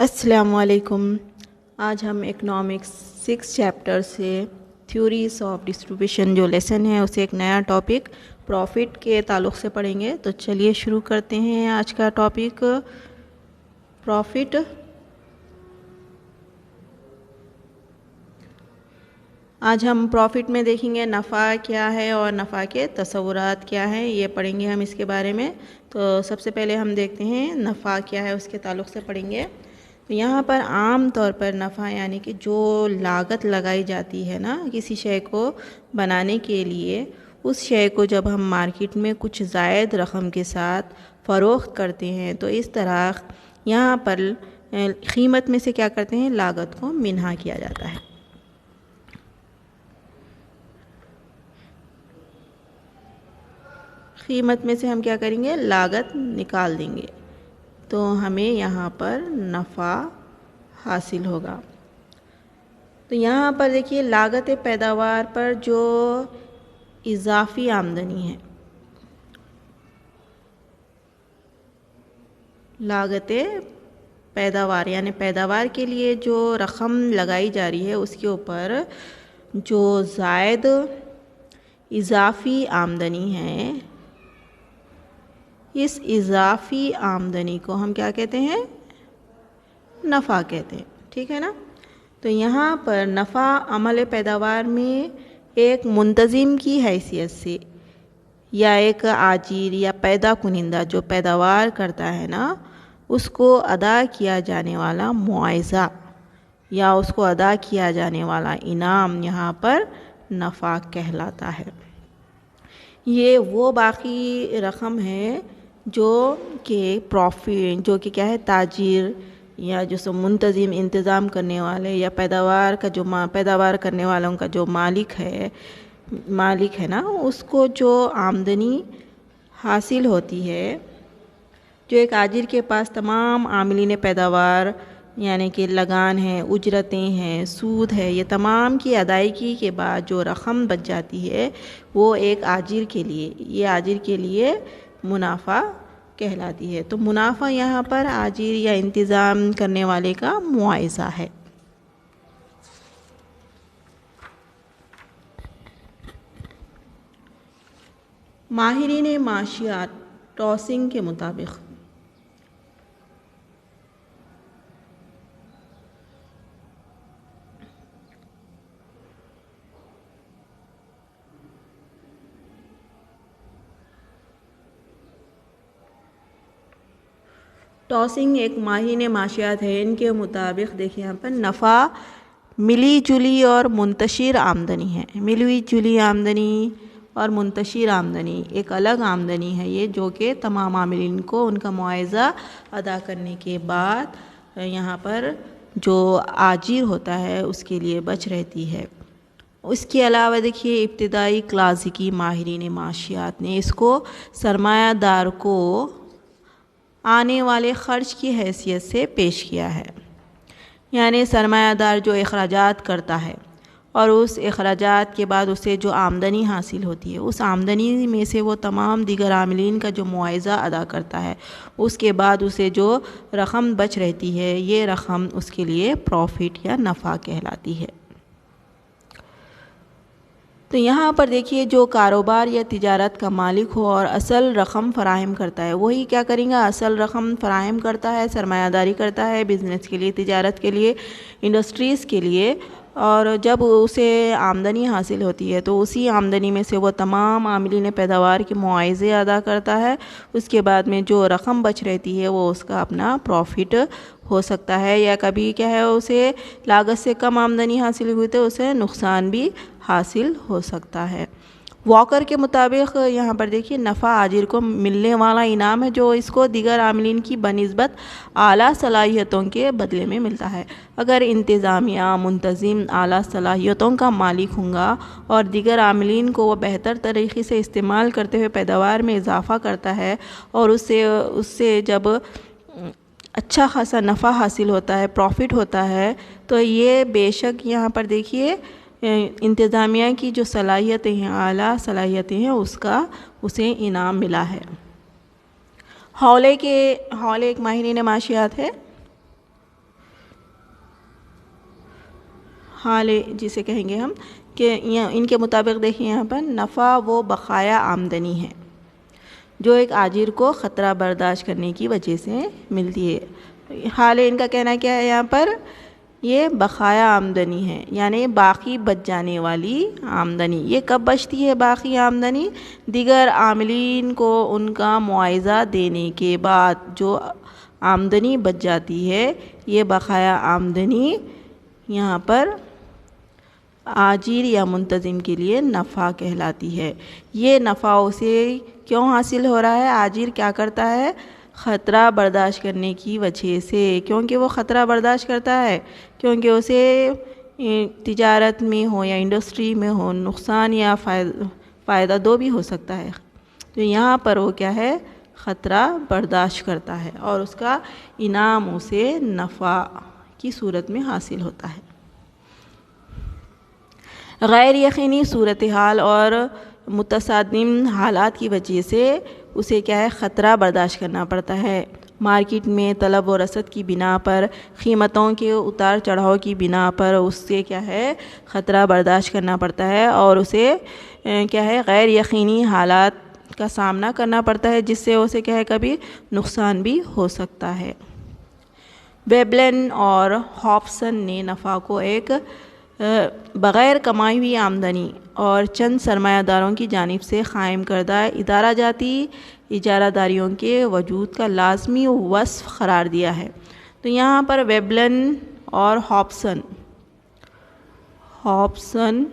السلام علیکم۔ آج ہم اکنامکس 6 چیپٹر سے تھیوریز آف ڈسٹریبیوشن جو لیسن ہے اسے ایک نیا ٹاپک پروفٹ کے تعلق سے پڑھیں گے۔ تو چلیے شروع کرتے ہیں آج کا ٹاپک پروفٹ۔ آج ہم پروفٹ میں دیکھیں گے نفع کیا ہے اور نفع کے تصورات کیا ہیں، یہ پڑھیں گے ہم اس کے بارے میں۔ تو سب سے پہلے ہم دیکھتے ہیں نفع کیا ہے، اس کے تعلق سے پڑھیں گے۔ تو یہاں پر عام طور پر نفع یعنی کہ جو لاگت لگائی جاتی ہے نا کسی شے کو بنانے کے لیے، اس شے کو جب ہم مارکیٹ میں کچھ زائد رقم کے ساتھ فروخت کرتے ہیں تو اس طرح یہاں پر قیمت میں سے کیا کرتے ہیں، لاگت کو منہا کیا جاتا ہے۔ قیمت میں سے ہم کیا کریں گے، لاگت نکال دیں گے تو ہمیں یہاں پر نفع حاصل ہوگا۔ تو یہاں پر دیکھیے لاگت پیداوار پر جو اضافی آمدنی ہے، لاگت پیداوار یعنی پیداوار کے لیے جو رقم لگائی جا رہی ہے اس کے اوپر جو زائد اضافی آمدنی ہے، اس اضافی آمدنی کو ہم کیا کہتے ہیں، نفع کہتے ہیں، ٹھیک ہے نا۔ تو یہاں پر نفع عمل پیداوار میں ایک منتظم کی حیثیت سے یا ایک آجر یا پیدا کنندہ جو پیداوار کرتا ہے نا، اس کو ادا کیا جانے والا معاوضہ یا اس کو ادا کیا جانے والا انعام یہاں پر نفع کہلاتا ہے۔ یہ وہ باقی رقم ہے جو کہ پروفٹ، جو کہ کیا ہے، تاجر یا جو سو منتظم انتظام کرنے والے یا پیداوار کرنے والوں کا جو مالک ہے نا، اس کو جو آمدنی حاصل ہوتی ہے، جو ایک آجر کے پاس تمام عاملین پیداوار یعنی کہ لگان ہے، اجرتیں ہیں، سود ہے، یہ تمام کی ادائیگی کے بعد جو رقم بچ جاتی ہے وہ ایک آجر کے لیے منافع کہلاتی ہے۔ تو منافع یہاں پر آجر یا انتظام کرنے والے کا معاوضہ ہے۔ ماہرین معاشیات ٹاسنگ کے مطابق ٹاسنگ ایک ماہرین معاشیات ہے، ان کے مطابق دیکھیں یہاں پر نفع ملی جلی اور منتشر آمدنی ہے۔ ملی جلی آمدنی اور منتشر آمدنی ایک الگ آمدنی ہے، یہ جو کہ تمام عاملین کو ان کا معاوضہ ادا کرنے کے بعد یہاں پر جو آجر ہوتا ہے اس کے لیے بچ رہتی ہے۔ اس کے علاوہ دیکھیے ابتدائی کلاسیکی ماہرین معاشیات نے اس کو سرمایہ دار کو آنے والے خرچ کی حیثیت سے پیش کیا ہے، یعنی سرمایہ دار جو اخراجات کرتا ہے اور اس اخراجات کے بعد اسے جو آمدنی حاصل ہوتی ہے، اس آمدنی میں سے وہ تمام دیگر عاملین کا جو معاوضہ ادا کرتا ہے، اس کے بعد اسے جو رقم بچ رہتی ہے، یہ رقم اس کے لیے پروفٹ یا نفع کہلاتی ہے۔ تو یہاں پر دیکھیے جو کاروبار یا تجارت کا مالک ہو اور اصل رقم فراہم کرتا ہے، وہی کیا کریں گا، اصل رقم فراہم کرتا ہے، سرمایہ داری کرتا ہے بزنس کے لیے، تجارت کے لیے، انڈسٹریز کے لیے، اور جب اسے آمدنی حاصل ہوتی ہے تو اسی آمدنی میں سے وہ تمام عاملین پیداوار کے معاوضے ادا کرتا ہے۔ اس کے بعد میں جو رقم بچ رہتی ہے وہ اس کا اپنا پروفٹ ہو سکتا ہے، یا کبھی کیا ہے اسے لاگت سے کم آمدنی حاصل ہوئی تو اسے نقصان بھی حاصل ہو سکتا ہے۔ واکر کے مطابق یہاں پر دیکھیے نفع آجر کو ملنے والا انعام ہے جو اس کو دیگر عاملین کی بنسبت اعلیٰ صلاحیتوں کے بدلے میں ملتا ہے۔ اگر انتظامیہ منتظم اعلیٰ صلاحیتوں کا مالک ہوں گا اور دیگر عاملین کو وہ بہتر طریقے سے استعمال کرتے ہوئے پیداوار میں اضافہ کرتا ہے اور اس سے جب اچھا خاصا نفع حاصل ہوتا ہے، پروفٹ ہوتا ہے، تو یہ بے شک یہاں پر دیکھیے انتظامیہ کی جو صلاحیتیں ہیں، اعلیٰ صلاحیتیں ہیں، اسے انعام ملا ہے۔ ہالے ایک ماہرین معاشیات ہے، حال جسے کہیں گے ہم کہ ان کے مطابق دیکھیں یہاں پر نفع وہ بقایا آمدنی ہے جو ایک آجر کو خطرہ برداشت کرنے کی وجہ سے ملتی ہے. حال ان کا کہنا کیا ہے یہاں پر؟ یہ بقایا آمدنی ہے، یعنی باقی بچ جانے والی آمدنی. یہ کب بچتی ہے باقی آمدنی؟ دیگر عاملین کو ان کا معاوضہ دینے کے بعد جو آمدنی بچ جاتی ہے، یہ بقایا آمدنی یہاں پر آجر یا منتظم کے لیے نفع کہلاتی ہے. یہ نفع اسے کیوں حاصل ہو رہا ہے؟ آجر کیا کرتا ہے؟ خطرہ برداشت کرنے کی وجہ سے. کیونکہ وہ خطرہ برداشت کرتا ہے، کیونکہ اسے تجارت میں ہو یا انڈسٹری میں ہو نقصان یا فائدہ دو بھی ہو سکتا ہے. تو یہاں پر وہ کیا ہے؟ خطرہ برداشت کرتا ہے اور اس کا انعام اسے نفع کی صورت میں حاصل ہوتا ہے. غیر یقینی صورتحال اور متصادم حالات کی وجہ سے اسے کیا ہے؟ خطرہ برداشت کرنا پڑتا ہے. مارکیٹ میں طلب و رسد کی بنا پر، قیمتوں کے اتار چڑھاؤ کی بنا پر اس سے کیا ہے؟ خطرہ برداشت کرنا پڑتا ہے اور اسے کیا ہے؟ غیر یقینی حالات کا سامنا کرنا پڑتا ہے جس سے اسے کیا ہے؟ کبھی نقصان بھی ہو سکتا ہے. ویبلن اور ہابسن نے نفع کو ایک بغیر کمائی ہوئی آمدنی اور چند سرمایہ داروں کی جانب سے قائم کردہ ادارہ جاتی اجارہ داریوں کے وجود کا لازمی وصف قرار دیا ہے. تو یہاں پر ویبلن اور ہابسن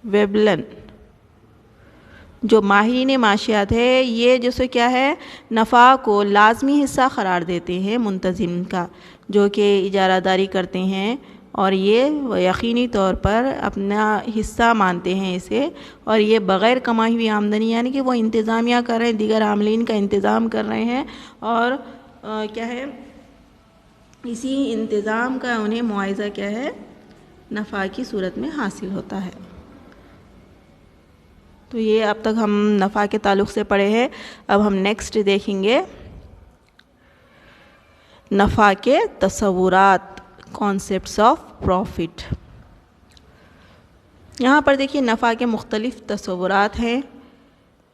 ویبلن جو ماہرین معاشیات ہے، یہ جسے کیا ہے؟ نفع کو لازمی حصہ قرار دیتے ہیں منتظم کا، جو کہ اجارہ داری کرتے ہیں، اور یہ یقینی طور پر اپنا حصہ مانتے ہیں اسے. اور یہ بغیر کمائی ہوئی آمدنی، یعنی کہ وہ انتظامیہ کر رہے ہیں، دیگر عاملین کا انتظام کر رہے ہیں، اور کیا ہے؟ اسی انتظام کا انہیں معاوضہ کیا ہے؟ نفع کی صورت میں حاصل ہوتا ہے. تو یہ اب تک ہم نفع کے تعلق سے پڑھے ہیں. اب ہم نیکسٹ دیکھیں گے نفع کے تصورات، کانسیپٹس آف پروفٹ. یہاں پر دیکھیے نفع کے مختلف تصورات ہیں،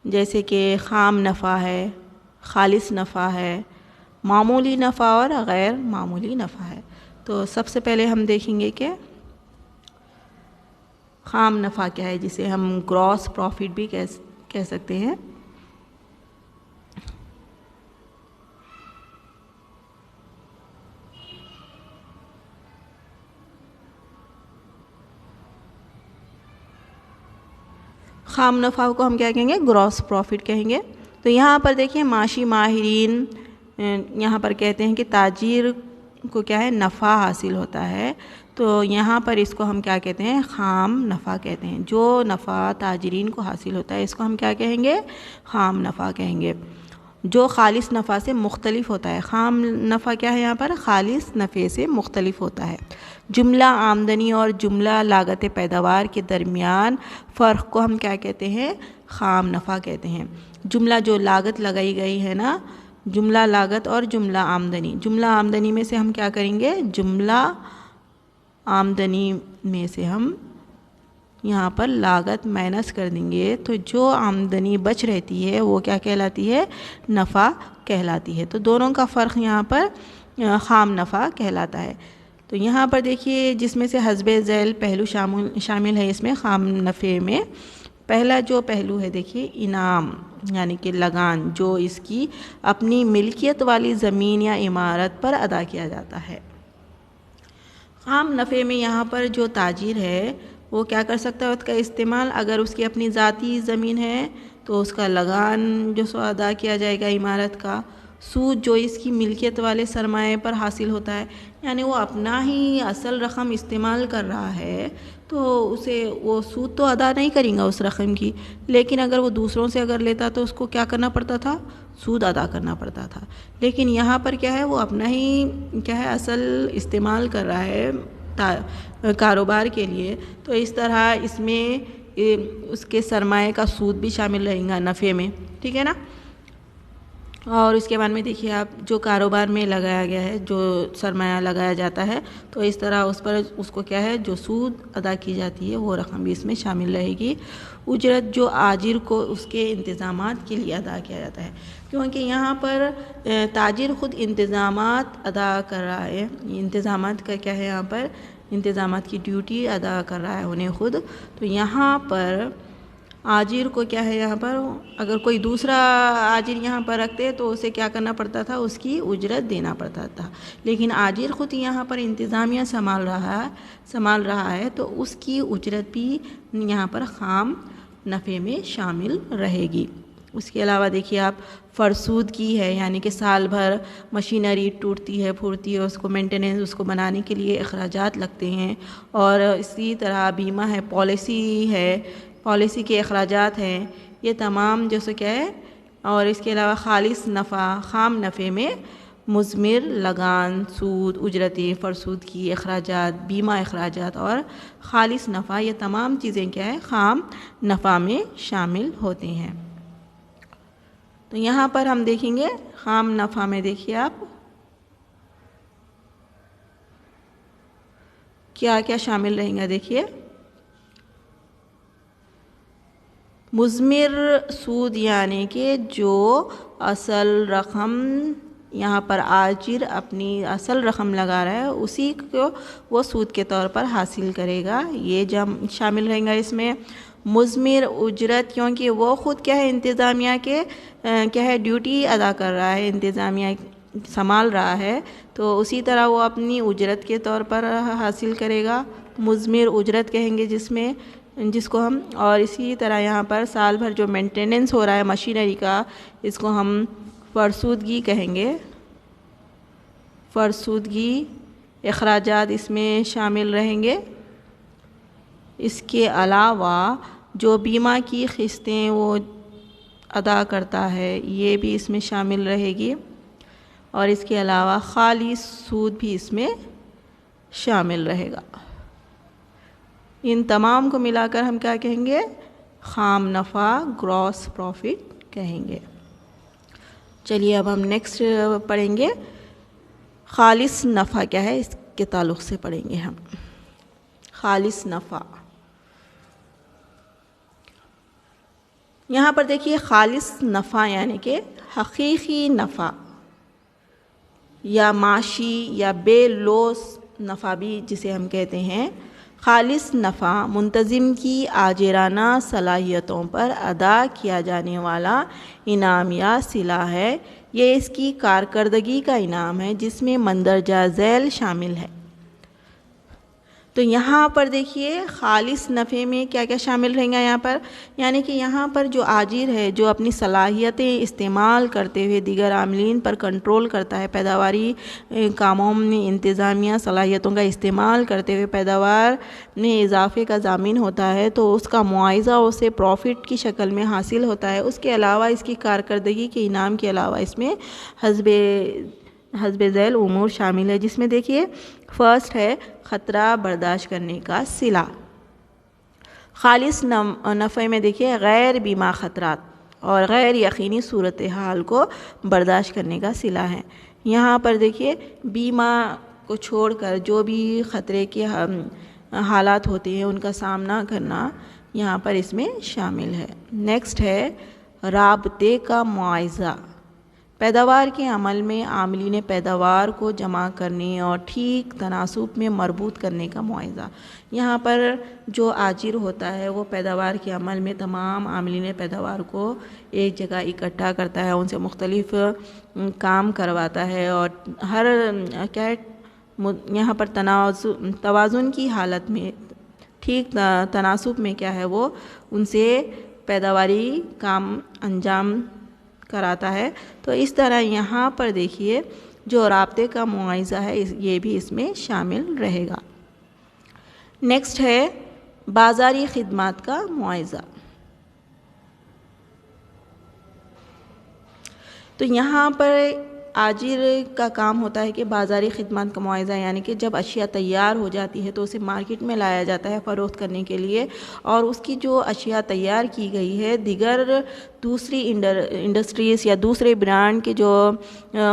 جیسے کہ خام نفع ہے، خالص نفع ہے، معمولی نفع اور غیر معمولی نفع ہے. تو سب سے پہلے ہم دیکھیں گے کہ خام نفع کیا ہے، جسے ہم گراس پروفٹ بھی کہہ سکتے ہیں. خام نفع کو ہم کیا کہیں گے؟ گراس پروفٹ کہیں گے. تو یہاں پر دیکھیں معاشی ماہرین یہاں پر کہتے ہیں کہ تاجر کو کیا ہے؟ نفع حاصل ہوتا ہے. تو یہاں پر اس کو ہم کیا کہتے ہیں؟ خام نفع کہتے ہیں. جو نفع تاجرین کو حاصل ہوتا ہے اس کو ہم کیا کہیں گے؟ خام نفع کہیں گے، جو خالص نفع سے مختلف ہوتا ہے. خام نفع کیا ہے یہاں پر؟ خالص نفع سے مختلف ہوتا ہے. جملہ آمدنی اور جملہ لاگت پیداوار کے درمیان فرق کو ہم کیا کہتے ہیں؟ خام نفع کہتے ہیں. جملہ جو لاگت لگائی گئی ہے نا، جملہ لاگت اور جملہ آمدنی. جملہ آمدنی میں سے ہم کیا کریں گے؟ جملہ آمدنی میں سے ہم یہاں پر لاگت مائنس کر دیں گے، تو جو آمدنی بچ رہتی ہے وہ کیا کہلاتی ہے؟ نفع کہلاتی ہے. تو دونوں کا فرق یہاں پر خام نفع کہلاتا ہے. تو یہاں پر دیکھیے جس میں سے حسب ذیل پہلو شامل ہے اس میں خام نفع میں. پہلا جو پہلو ہے دیکھیے انعام، یعنی کہ لگان، جو اس کی اپنی ملکیت والی زمین یا عمارت پر ادا کیا جاتا ہے. خام نفع میں یہاں پر جو تاجر ہے وہ کیا کر سکتا ہے؟ اس کا استعمال، اگر اس کی اپنی ذاتی زمین ہے تو اس کا لگان جو سو ادا کیا جائے گا عمارت کا. سود جو اس کی ملکیت والے سرمایے پر حاصل ہوتا ہے، یعنی وہ اپنا ہی اصل رقم استعمال کر رہا ہے تو اسے وہ سود تو ادا نہیں کریں گا اس رقم کی، لیکن اگر وہ دوسروں سے اگر لیتا تو اس کو کیا کرنا پڑتا تھا؟ سود ادا کرنا پڑتا تھا. لیکن یہاں پر کیا ہے؟ وہ اپنا ہی کیا ہے؟ اصل استعمال کر رہا ہے کاروبار کے لیے. تو اس طرح اس میں اس کے سرمایے کا سود بھی شامل رہے گا نفع میں. ٹھیک ہے نا؟ اور اس کے بعد میں دیکھیے آپ جو کاروبار میں لگایا گیا ہے، جو سرمایہ لگایا جاتا ہے، تو اس طرح اس پر اس کو کیا ہے جو سود ادا کی جاتی ہے وہ رقم بھی اس میں شامل رہے گی۔ اجرت جو آجر کو اس کے انتظامات کے لیے ادا کیا جاتا ہے، کیونکہ یہاں پر تاجر خود انتظامات ادا کر رہا ہے، انتظامات کا کیا ہے یہاں پر انتظامات کی ڈیوٹی ادا کر رہا ہے انہیں خود، تو یہاں پر آجر کو کیا ہے یہاں پر اگر کوئی دوسرا آجر یہاں پر رکھتے تو اسے کیا کرنا پڑتا تھا، اس کی اجرت دینا پڑتا تھا، لیکن آجر خود یہاں پر انتظامیہ سنبھال رہا ہے تو اس کی اجرت بھی یہاں پر خام نفع میں شامل رہے گی۔ اس کے علاوہ دیکھیے آپ فرسودگی ہے، یعنی کہ سال بھر مشینری ٹوٹتی ہے پھوٹتی ہے، اس کو مینٹیننس اس کو بنانے کے لیے اخراجات لگتے ہیں، اور اسی طرح بیمہ ہے، پالیسی کے اخراجات ہیں، یہ تمام جو سو کیا ہے، اور اس کے علاوہ خالص نفع خام نفع میں مضمر، لگان، سود، اجرتیں، فرسودگی، اخراجات، بیمہ اخراجات اور خالص نفع، یہ تمام چیزیں کیا ہے خام نفع میں شامل ہوتے ہیں۔ تو یہاں پر ہم دیکھیں گے خام نفع میں دیکھیے آپ کیا کیا شامل رہیں گا۔ دیکھیے مضمر سود، یعنی کہ جو اصل رقم یہاں پر آجر اپنی اصل رقم لگا رہا ہے اسی کو وہ سود کے طور پر حاصل کرے گا، یہ شامل رہیں گا اس میں۔ مضمر اجرت، کیونکہ وہ خود کیا ہے انتظامیہ کے کیا ہے ڈیوٹی ادا کر رہا ہے، انتظامیہ سنبھال رہا ہے، تو اسی طرح وہ اپنی اجرت کے طور پر حاصل کرے گا، مضمر اجرت کہیں گے جس کو ہم، اور اسی طرح یہاں پر سال بھر جو مینٹیننس ہو رہا ہے مشینری کا، اس کو ہم فرسودگی کہیں گے۔ فرسودگی اخراجات اس میں شامل رہیں گے۔ اس کے علاوہ جو بیمہ کی قسطیں وہ ادا کرتا ہے یہ بھی اس میں شامل رہے گی، اور اس کے علاوہ خالص سود بھی اس میں شامل رہے گا۔ ان تمام کو ملا کر ہم کیا کہیں گے، خام نفع، گراس پروفٹ کہیں گے۔ چلیے اب ہم نیکسٹ پڑھیں گے خالص نفع کیا ہے، اس کے تعلق سے پڑھیں گے ہم خالص نفع۔ یہاں پر دیکھیے خالص نفع یعنی کہ حقیقی نفع یا معاشی یا بے لوث نفع بھی جسے ہم کہتے ہیں۔ خالص نفع منتظم کی آجرانہ صلاحیتوں پر ادا کیا جانے والا انعام یا صلہ ہے، یہ اس کی کارکردگی کا انعام ہے جس میں مندرجہ ذیل شامل ہے۔ تو یہاں پر دیکھیے خالص نفع میں کیا کیا شامل رہیں گا یہاں پر، یعنی کہ یہاں پر جو آجر ہے جو اپنی صلاحیتیں استعمال کرتے ہوئے دیگر عاملین پر کنٹرول کرتا ہے، پیداواری کاموں میں انتظامیہ صلاحیتوں کا استعمال کرتے ہوئے پیداوار میں اضافے کا ضامن ہوتا ہے، تو اس کا معاوضہ اسے پروفٹ کی شکل میں حاصل ہوتا ہے۔ اس کے علاوہ اس کی کارکردگی کے انعام کے علاوہ اس میں حسب ذیل امور شامل ہے، جس میں دیکھیے فرسٹ ہے خطرہ برداشت کرنے کا صلہ۔ خالص نفع میں دیکھیے غیر بیمہ خطرات اور غیر یقینی صورتحال کو برداشت کرنے کا صلہ ہے۔ یہاں پر دیکھیے بیمہ کو چھوڑ کر جو بھی خطرے کے حالات ہوتے ہیں ان کا سامنا کرنا یہاں پر اس میں شامل ہے۔ نیکسٹ ہے رابطے کا معاوضہ، پیداوار کے عمل میں عاملین پیداوار کو جمع کرنے اور ٹھیک تناسب میں مربوط کرنے کا معاوضہ۔ یہاں پر جو آجر ہوتا ہے وہ پیداوار کے عمل میں تمام عاملین پیداوار کو ایک جگہ اکٹھا کرتا ہے، ان سے مختلف کام کرواتا ہے، اور ہر کیا یہاں پر توازن کی حالت میں ٹھیک تناسب میں کیا ہے وہ ان سے پیداواری کام انجام کراتا ہے۔ تو اس طرح یہاں پر دیکھیے جو رابطے کا معاوضہ ہے یہ بھی اس میں شامل رہے گا۔ نیکسٹ ہے بازاری خدمات کا معاوضہ۔ تو یہاں پر آجر کا کام ہوتا ہے کہ بازاری خدمات کا معاوضہ، یعنی کہ جب اشیاء تیار ہو جاتی ہے تو اسے مارکیٹ میں لایا جاتا ہے فروخت کرنے کے لیے، اور اس کی جو اشیاء تیار کی گئی ہے دیگر دوسری انڈسٹریز یا دوسرے برانڈ کے جو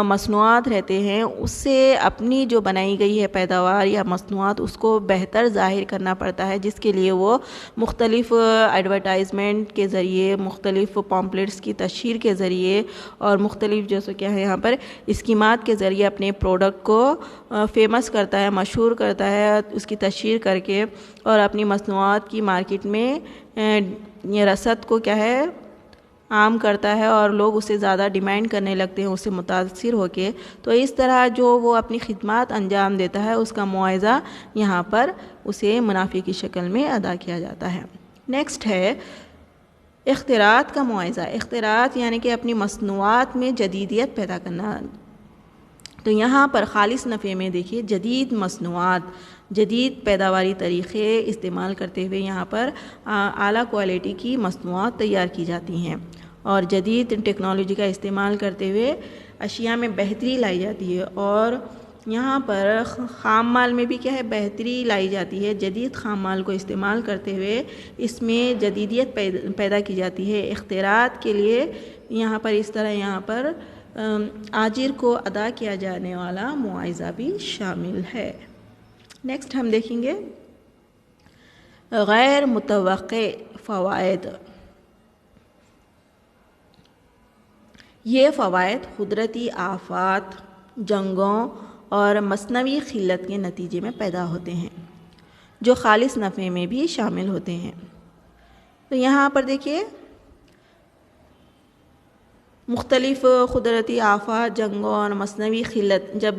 مصنوعات رہتے ہیں اس سے اپنی جو بنائی گئی ہے پیداوار یا مصنوعات اس کو بہتر ظاہر کرنا پڑتا ہے، جس کے لیے وہ مختلف ایڈورٹائزمنٹ کے ذریعے، مختلف پامپلیٹس کی تشہیر کے ذریعے اور مختلف جو کیا ہے یہاں پر اسکیمات کے ذریعے اپنے پروڈکٹ کو فیمس کرتا ہے، مشہور کرتا ہے، اس کی تشہیر کر کے اور اپنی مصنوعات کی مارکیٹ میں یہ رسد کو کیا ہے عام کرتا ہے اور لوگ اسے زیادہ ڈیمانڈ کرنے لگتے ہیں اس سے متاثر ہو کے. تو اس طرح جو وہ اپنی خدمات انجام دیتا ہے اس کا معاوضہ یہاں پر اسے منافع کی شکل میں ادا کیا جاتا ہے. نیکسٹ ہے اختراعات کا معاوضہ. اختراعات یعنی کہ اپنی مصنوعات میں جدیدیت پیدا کرنا. تو یہاں پر خالص نفع میں دیکھیے جدید مصنوعات، جدید پیداواری طریقے استعمال کرتے ہوئے یہاں پر اعلیٰ کوالٹی کی مصنوعات تیار کی جاتی ہیں اور جدید ٹیکنالوجی کا استعمال کرتے ہوئے اشیاء میں بہتری لائی جاتی ہے. اور یہاں پر خام مال میں بھی کیا ہے بہتری لائی جاتی ہے. جدید خام مال کو استعمال کرتے ہوئے اس میں جدیدیت پیدا کی جاتی ہے. اختراعات کے لیے یہاں پر اس طرح یہاں پر آجر کو ادا کیا جانے والا معاوضہ بھی شامل ہے. نیکسٹ ہم دیکھیں گے غیر متوقع فوائد. یہ فوائد قدرتی آفات، جنگوں اور مصنوعی خلت کے نتیجے میں پیدا ہوتے ہیں جو خالص نفع میں بھی شامل ہوتے ہیں. تو یہاں پر دیکھیے مختلف قدرتی آفات، جنگوں اور مصنوعی خلت. جب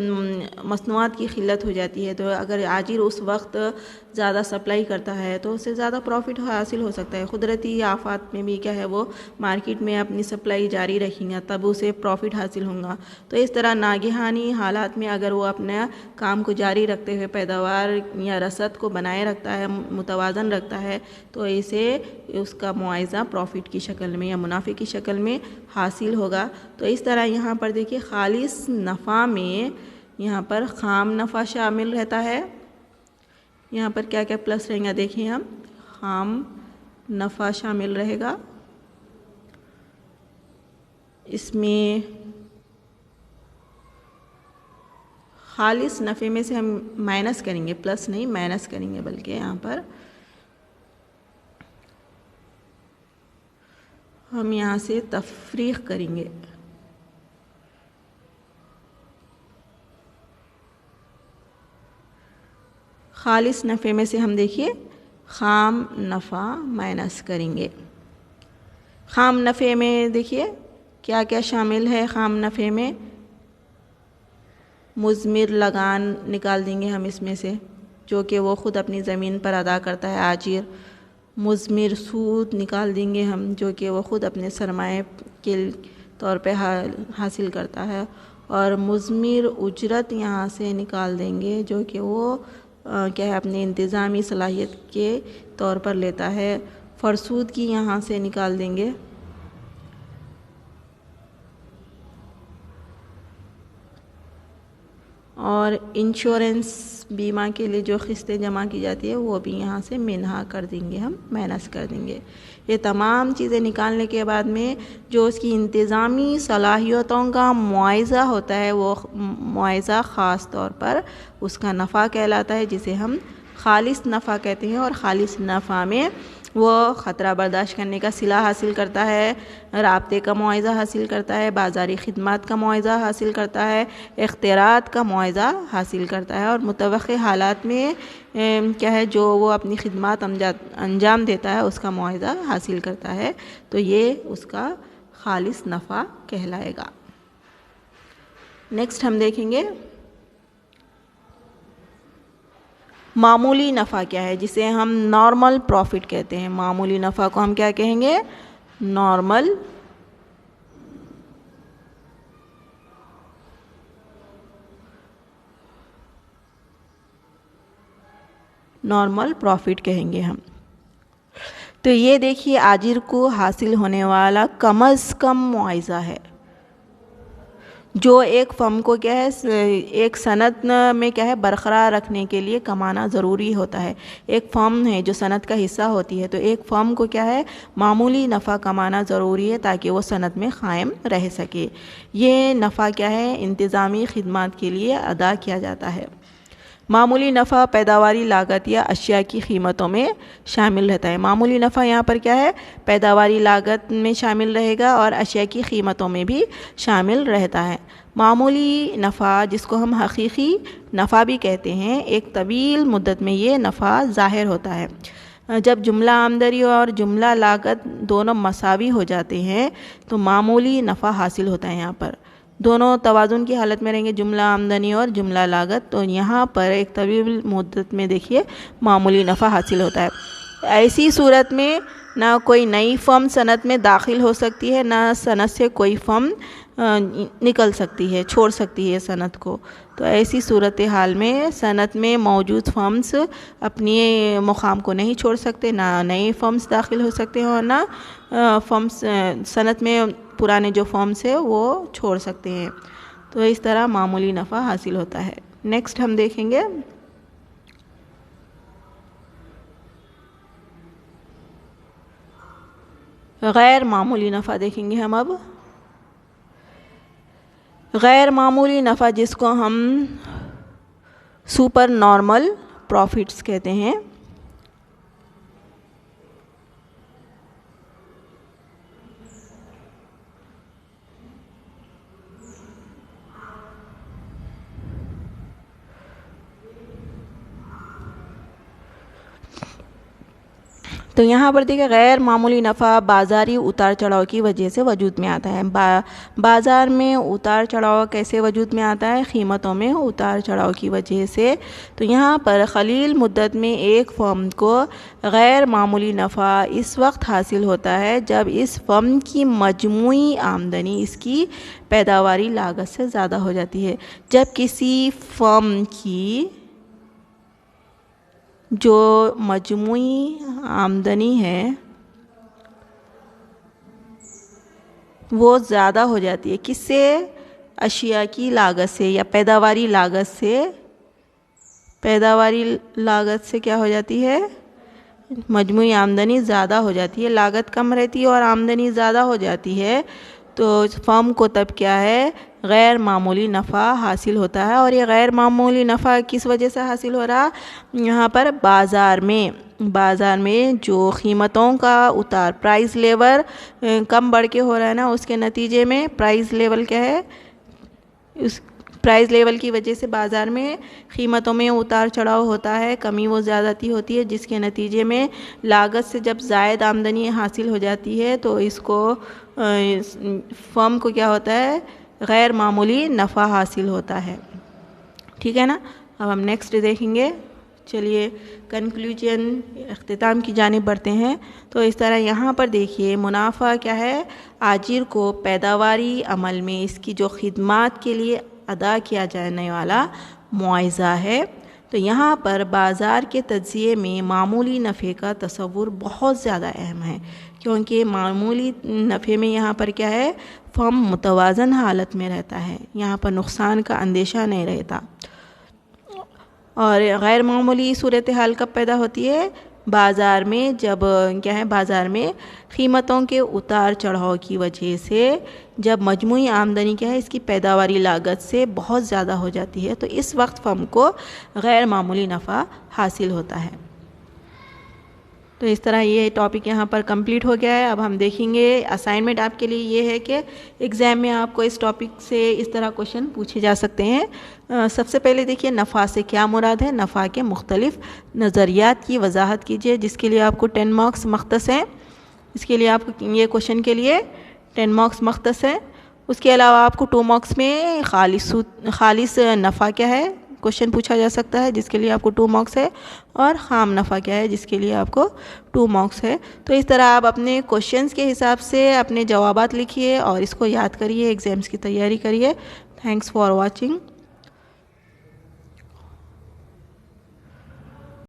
مصنوعات کی خلت ہو جاتی ہے تو اگر آجر اس وقت زیادہ سپلائی کرتا ہے تو اسے زیادہ پروفٹ حاصل ہو سکتا ہے. قدرتی آفات میں بھی کیا ہے وہ مارکیٹ میں اپنی سپلائی جاری رکھیں گا تب اسے پروفٹ حاصل ہوگا. تو اس طرح ناگہانی حالات میں اگر وہ اپنا کام کو جاری رکھتے ہوئے پیداوار یا رسد کو بنائے رکھتا ہے، متوازن رکھتا ہے تو اسے اس کا معاوضہ پروفٹ کی شکل میں یا منافع کی شکل میں حاصل ہوگا. تو اس طرح یہاں پر دیکھیے خالص نفع میں یہاں پر خام نفع شامل رہتا ہے. یہاں پر کیا کیا پلس رہیں گا دیکھیں ہم. خام نفع شامل رہے گا، اس میں خالص نفع میں سے ہم مائنس کریں گے، پلس نہیں مائنس کریں گے، بلکہ یہاں پر ہم یہاں سے تفریق کریں گے. خالص نفع میں سے ہم دیکھیے خام نفع مائنس کریں گے. خام نفع میں دیکھیے کیا کیا شامل ہے. خام نفع میں مضمر لگان نکال دیں گے ہم اس میں سے، جو کہ وہ خود اپنی زمین پر ادا کرتا ہے آجر. مضمر سود نکال دیں گے ہم، جو کہ وہ خود اپنے سرمایہ کے طور پہ حاصل کرتا ہے. اور مضمر اجرت یہاں سے نکال دیں گے، جو کہ وہ کیا ہے اپنے انتظامی صلاحیت کے طور پر لیتا ہے. فرسود کی یہاں سے نکال دیں گے. اور انشورنس بیمہ کے لیے جو قسطیں جمع کی جاتی ہے وہ بھی یہاں سے منہا کر دیں گے، ہم مائنس کر دیں گے. یہ تمام چیزیں نکالنے کے بعد میں جو اس کی انتظامی صلاحیتوں کا معاوضہ ہوتا ہے وہ معاوضہ خاص طور پر اس کا نفع کہلاتا ہے، جسے ہم خالص نفع کہتے ہیں. اور خالص نفع میں وہ خطرہ برداشت کرنے کا صلہ حاصل کرتا ہے، رابطے کا معاوضہ حاصل کرتا ہے، بازاری خدمات کا معاوضہ حاصل کرتا ہے، اختراعات کا معاوضہ حاصل کرتا ہے، اور متوقع حالات میں کیا ہے جو وہ اپنی خدمات انجام دیتا ہے اس کا معاوضہ حاصل کرتا ہے. تو یہ اس کا خالص نفع کہلائے گا. نیکسٹ ہم دیکھیں گے معمولی نفع کیا ہے، جسے ہم نارمل پروفٹ کہتے ہیں. معمولی نفع کو ہم کیا کہیں گے؟ نارمل پروفٹ کہیں گے ہم. تو یہ دیکھیے آجر کو حاصل ہونے والا کم از کم معاوضہ ہے. جو ایک فرم کو کیا ہے ایک صنعت میں کیا ہے برقرار رکھنے کے لیے کمانا ضروری ہوتا ہے. ایک فرم ہے جو صنعت کا حصہ ہوتی ہے، تو ایک فرم کو کیا ہے معمولی نفع کمانا ضروری ہے تاکہ وہ صنعت میں قائم رہ سکے. یہ نفع کیا ہے انتظامی خدمات کے لیے ادا کیا جاتا ہے. معمولی نفع پیداواری لاگت یا اشیاء کی قیمتوں میں شامل رہتا ہے. معمولی نفع یہاں پر کیا ہے پیداواری لاگت میں شامل رہے گا اور اشیاء کی قیمتوں میں بھی شامل رہتا ہے. معمولی نفع جس کو ہم حقیقی نفع بھی کہتے ہیں، ایک طویل مدت میں یہ نفع ظاہر ہوتا ہے. جب جملہ آمدنی اور جملہ لاگت دونوں مساوی ہو جاتے ہیں تو معمولی نفع حاصل ہوتا ہے. یہاں پر دونوں توازن کی حالت میں رہیں گے، جملہ آمدنی اور جملہ لاگت، تو یہاں پر ایک طویل مدت میں دیکھیے معمولی نفع حاصل ہوتا ہے. ایسی صورت میں نہ کوئی نئی فرم صنعت میں داخل ہو سکتی ہے، نہ صنعت سے کوئی فرم نکل سکتی ہے، چھوڑ سکتی ہے صنعت کو. تو ایسی صورتحال میں صنعت میں موجود فرمز اپنی مقام کو نہیں چھوڑ سکتے، نہ نئے فرمز داخل ہو سکتے ہیں اور نہ فرمز صنعت میں پرانے جو فرمز ہیں وہ چھوڑ سکتے ہیں. تو اس طرح معمولی نفع حاصل ہوتا ہے. نیکسٹ ہم دیکھیں گے غیر معمولی نفع. دیکھیں گے ہم اب غیر معمولی نفع جس کو ہم سپر نارمل پروفٹس کہتے ہیں. تو یہاں پر دیکھیں غیر معمولی نفع بازاری اتار چڑھاؤ کی وجہ سے وجود میں آتا ہے. بازار میں اتار چڑھاؤ کیسے وجود میں آتا ہے؟ قیمتوں میں اتار چڑھاؤ کی وجہ سے. تو یہاں پر قلیل مدت میں ایک فرم کو غیر معمولی نفع اس وقت حاصل ہوتا ہے جب اس فرم کی مجموعی آمدنی اس کی پیداواری لاگت سے زیادہ ہو جاتی ہے. جب کسی فرم کی جو مجموعی آمدنی ہے وہ زیادہ ہو جاتی ہے، کس سے؟ اشیاء کی لاگت سے یا پیداواری لاگت سے. پیداواری لاگت سے کیا ہو جاتی ہے؟ مجموعی آمدنی زیادہ ہو جاتی ہے. لاگت کم رہتی ہے اور آمدنی زیادہ ہو جاتی ہے تو فرم کو تب کیا ہے غیر معمولی نفع حاصل ہوتا ہے. اور یہ غیر معمولی نفع کس وجہ سے حاصل ہو رہا؟ یہاں پر بازار میں جو قیمتوں کا اتار پرائز لیول کم بڑھ کے ہو رہا ہے نا، اس کے نتیجے میں پرائز لیول کیا ہے، اس پرائز لیول کی وجہ سے بازار میں قیمتوں میں اتار چڑھاؤ ہوتا ہے، کمی و زیادتی ہوتی ہے، جس کے نتیجے میں لاگت سے جب زائد آمدنی حاصل ہو جاتی ہے تو اس کو فرم کو کیا ہوتا ہے غیر معمولی نفع حاصل ہوتا ہے. ٹھیک ہے نا. اب ہم نیکسٹ دیکھیں گے. چلیے کنکلوژن اختتام کی جانب بڑھتے ہیں. تو اس طرح یہاں پر دیکھیے منافع کیا ہے، آجر کو پیداواری عمل میں اس کی جو خدمات کے لیے ادا کیا جانے والا معاوضہ ہے. تو یہاں پر بازار کے تجزیے میں معمولی نفع کا تصور بہت زیادہ اہم ہے، کیونکہ معمولی نفع میں یہاں پر کیا ہے فرم متوازن حالت میں رہتا ہے، یہاں پر نقصان کا اندیشہ نہیں رہتا. اور غیر معمولی صورتحال کب پیدا ہوتی ہے؟ بازار میں جب کیا ہے بازار میں قیمتوں کے اتار چڑھاؤ کی وجہ سے جب مجموعی آمدنی کیا ہے اس کی پیداواری لاگت سے بہت زیادہ ہو جاتی ہے تو اس وقت فرم کو غیر معمولی نفع حاصل ہوتا ہے. تو اس طرح یہ ٹاپک یہاں پر کمپلیٹ ہو گیا ہے. اب ہم دیکھیں گے اسائنمنٹ آپ کے لیے یہ ہے کہ ایگزام میں آپ کو اس ٹاپک سے اس طرح کوشچن پوچھے جا سکتے ہیں. سب سے پہلے دیکھیے نفع سے کیا مراد ہے، نفع کے مختلف نظریات کی وضاحت کیجیے، جس کے لیے آپ کو 10 مارکس مختص ہیں. اس کے لیے آپ کو یہ کوشچن کے لیے 10 مارکس مختص ہیں. اس کے علاوہ آپ کو 2 مارکس میں خالص نفع کیا ہے کوشچن پوچھا جا سکتا ہے، جس کے لیے آپ کو 2 مارکس ہے، اور خام نفع کیا ہے جس کے لیے آپ کو 2 مارکس ہے. تو اس طرح آپ اپنے کوشچنس کے حساب سے اپنے جوابات لکھیے اور اس کو یاد کریے، ایگزامس کی تیاری کریے. Thanks for watching.